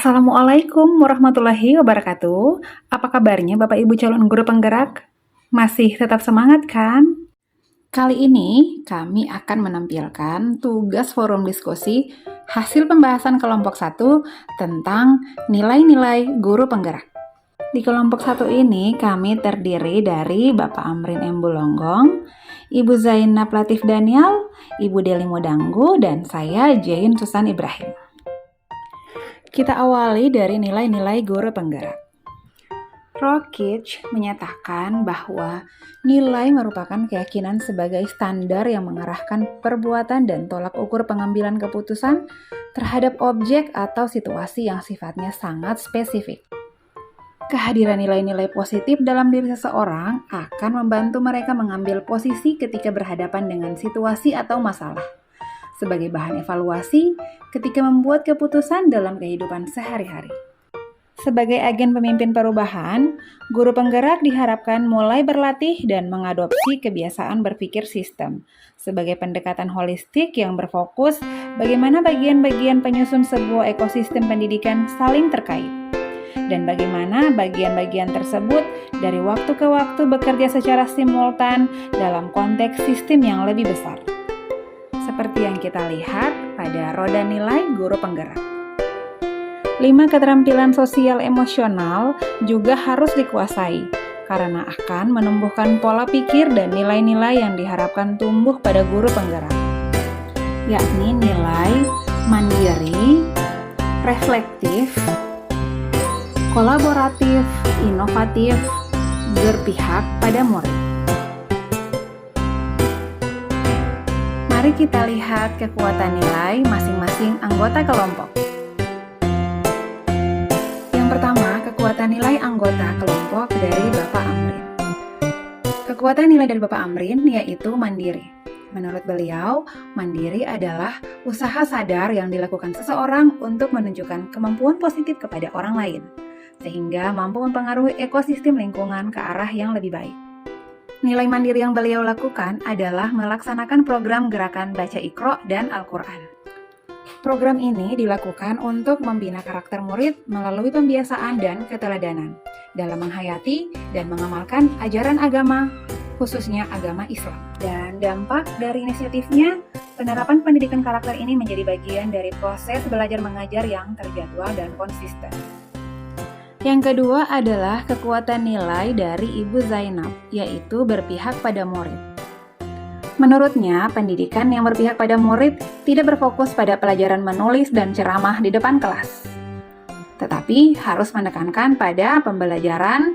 Assalamualaikum warahmatullahi wabarakatuh. Apa kabarnya Bapak Ibu calon guru penggerak? Masih tetap semangat kan? Kali ini kami akan menampilkan tugas forum diskusi hasil pembahasan kelompok 1 tentang nilai-nilai guru penggerak. Di kelompok 1 ini kami terdiri dari Bapak Amrin M. Bulonggong, Ibu Zainab Latif Daniel, Ibu Deli Modanggu, dan saya Jain Susan Ibrahim. Kita awali dari nilai-nilai guru penggerak. Rockich menyatakan bahwa nilai merupakan keyakinan sebagai standar yang mengarahkan perbuatan dan tolak ukur pengambilan keputusan terhadap objek atau situasi yang sifatnya sangat spesifik. Kehadiran nilai-nilai positif dalam diri seseorang akan membantu mereka mengambil posisi ketika berhadapan dengan situasi atau masalah, sebagai bahan evaluasi ketika membuat keputusan dalam kehidupan sehari-hari. Sebagai agen pemimpin perubahan, guru penggerak diharapkan mulai berlatih dan mengadopsi kebiasaan berpikir sistem sebagai pendekatan holistik yang berfokus bagaimana bagian-bagian penyusun sebuah ekosistem pendidikan saling terkait dan bagaimana bagian-bagian tersebut dari waktu ke waktu bekerja secara simultan dalam konteks sistem yang lebih besar. Seperti yang kita lihat pada roda nilai guru penggerak. 5 keterampilan sosial emosional juga harus dikuasai karena akan menumbuhkan pola pikir dan nilai-nilai yang diharapkan tumbuh pada guru penggerak, yakni nilai mandiri, reflektif, kolaboratif, inovatif, berpihak pada murid. Mari kita lihat kekuatan nilai masing-masing anggota kelompok. Yang pertama, kekuatan nilai anggota kelompok dari Bapak Amrin. Kekuatan nilai dari Bapak Amrin yaitu mandiri. Menurut beliau, mandiri adalah usaha sadar yang dilakukan seseorang untuk menunjukkan kemampuan positif kepada orang lain, sehingga mampu mempengaruhi ekosistem lingkungan ke arah yang lebih baik. Nilai mandiri yang beliau lakukan adalah melaksanakan program gerakan Baca Iqra dan Al-Quran. Program ini dilakukan untuk membina karakter murid melalui pembiasaan dan keteladanan dalam menghayati dan mengamalkan ajaran agama, khususnya agama Islam. Dan dampak dari inisiatifnya, penerapan pendidikan karakter ini menjadi bagian dari proses belajar mengajar yang terjadwal dan konsisten. Yang kedua adalah kekuatan nilai dari Ibu Zainab, yaitu berpihak pada murid. Menurutnya, pendidikan yang berpihak pada murid tidak berfokus pada pelajaran menulis dan ceramah di depan kelas, tetapi harus menekankan pada pembelajaran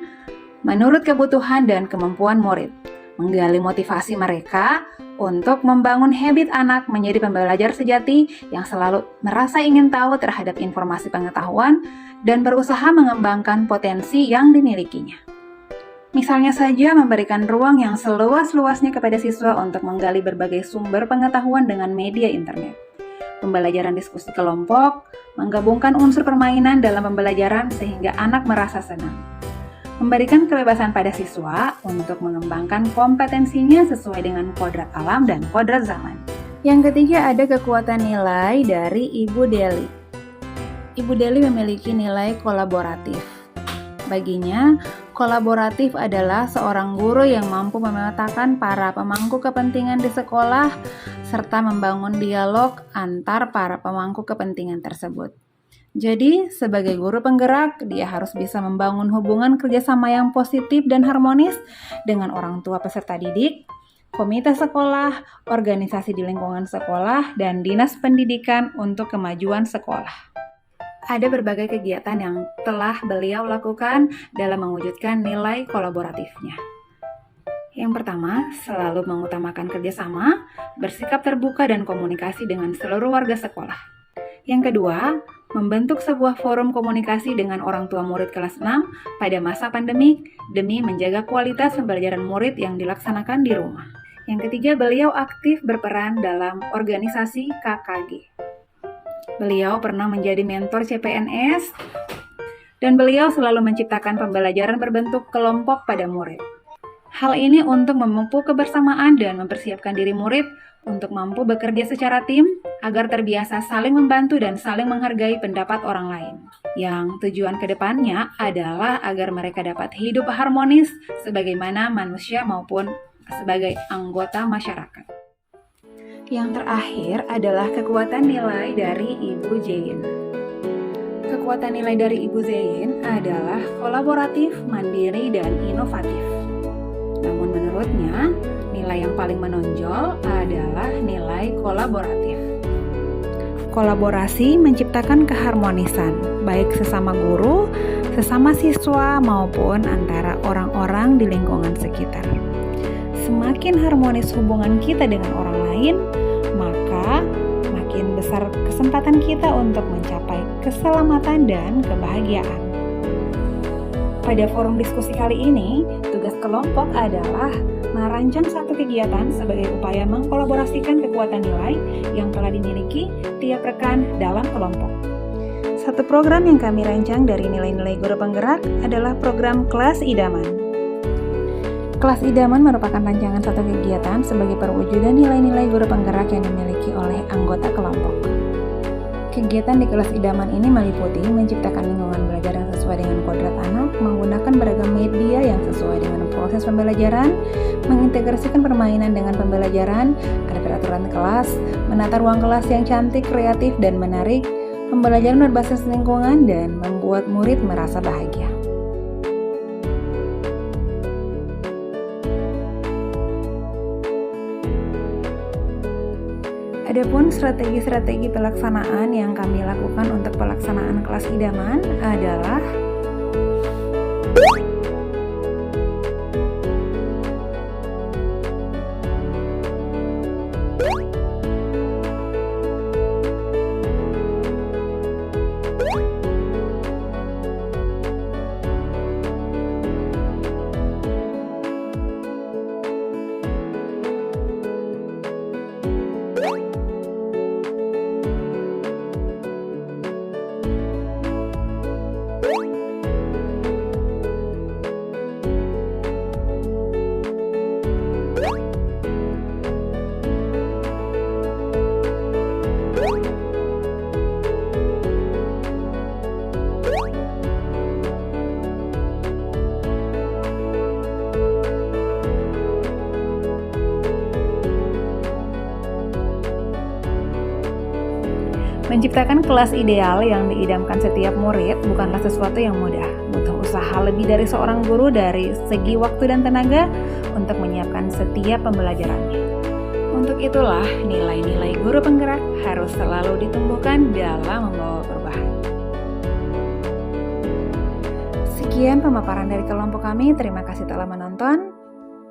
menurut kebutuhan dan kemampuan murid, menggali motivasi mereka untuk membangun habit anak menjadi pembelajar sejati yang selalu merasa ingin tahu terhadap informasi pengetahuan dan berusaha mengembangkan potensi yang dimilikinya. Misalnya saja memberikan ruang yang seluas-luasnya kepada siswa untuk menggali berbagai sumber pengetahuan dengan media internet. Pembelajaran diskusi kelompok, menggabungkan unsur permainan dalam pembelajaran sehingga anak merasa senang. Memberikan kebebasan pada siswa untuk mengembangkan kompetensinya sesuai dengan kodrat alam dan kodrat zaman. Yang ketiga ada kekuatan nilai dari Ibu Deli. Ibu Deli memiliki nilai kolaboratif. Baginya, kolaboratif adalah seorang guru yang mampu memetakan para pemangku kepentingan di sekolah serta membangun dialog antar para pemangku kepentingan tersebut. Jadi, sebagai guru penggerak, dia harus bisa membangun hubungan kerjasama yang positif dan harmonis dengan orang tua peserta didik, komite sekolah, organisasi di lingkungan sekolah, dan dinas pendidikan untuk kemajuan sekolah. Ada berbagai kegiatan yang telah beliau lakukan dalam mewujudkan nilai kolaboratifnya. Yang pertama, selalu mengutamakan kerjasama, bersikap terbuka dan komunikasi dengan seluruh warga sekolah. Yang kedua, membentuk sebuah forum komunikasi dengan orang tua murid kelas 6 pada masa pandemik demi menjaga kualitas pembelajaran murid yang dilaksanakan di rumah. Yang ketiga, beliau aktif berperan dalam organisasi KKG. Beliau pernah menjadi mentor CPNS dan beliau selalu menciptakan pembelajaran berbentuk kelompok pada murid. Hal ini untuk memupuk kebersamaan dan mempersiapkan diri murid untuk mampu bekerja secara tim agar terbiasa saling membantu dan saling menghargai pendapat orang lain. yang tujuan kedepannya adalah agar mereka dapat hidup harmonis sebagaimana manusia maupun sebagai anggota masyarakat. Yang terakhir adalah kekuatan nilai dari Ibu Zein. Kekuatan nilai dari Ibu Zein adalah kolaboratif, mandiri, dan inovatif. Namun menurutnya, nilai yang paling menonjol adalah nilai kolaboratif. Kolaborasi menciptakan keharmonisan, baik sesama guru, sesama siswa, maupun antara orang-orang di lingkungan sekitar. Semakin harmonis hubungan kita dengan orang lain, maka makin besar kesempatan kita untuk mencapai keselamatan dan kebahagiaan. Pada forum diskusi kali ini, tugas kelompok adalah merancang satu kegiatan sebagai upaya mengkolaborasikan kekuatan nilai yang telah dimiliki tiap rekan dalam kelompok. Satu program yang kami rancang dari nilai-nilai guru penggerak adalah program Kelas Idaman. Kelas Idaman merupakan rancangan satu kegiatan sebagai perwujudan nilai-nilai guru penggerak yang dimiliki oleh anggota kelompok. Kegiatan di kelas idaman ini meliputi menciptakan lingkungan belajar yang sesuai dengan kodrat anak, menggunakan beragam media yang sesuai dengan proses pembelajaran, mengintegrasikan permainan dengan pembelajaran, ada peraturan kelas, menata ruang kelas yang cantik, kreatif, dan menarik, pembelajaran berbasis lingkungan, dan membuat murid merasa bahagia. Adapun strategi-strategi pelaksanaan yang kami lakukan untuk pelaksanaan kelas idaman adalah menciptakan kelas ideal yang diidamkan setiap murid bukanlah sesuatu yang mudah. Butuh usaha lebih dari seorang guru dari segi waktu dan tenaga untuk menyiapkan setiap pembelajarannya. Untuk itulah, nilai-nilai guru penggerak harus selalu ditumbuhkan dalam membawa perubahan. Sekian pemaparan dari kelompok kami. Terima kasih telah menonton.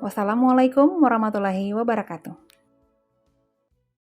Wassalamualaikum warahmatullahi wabarakatuh.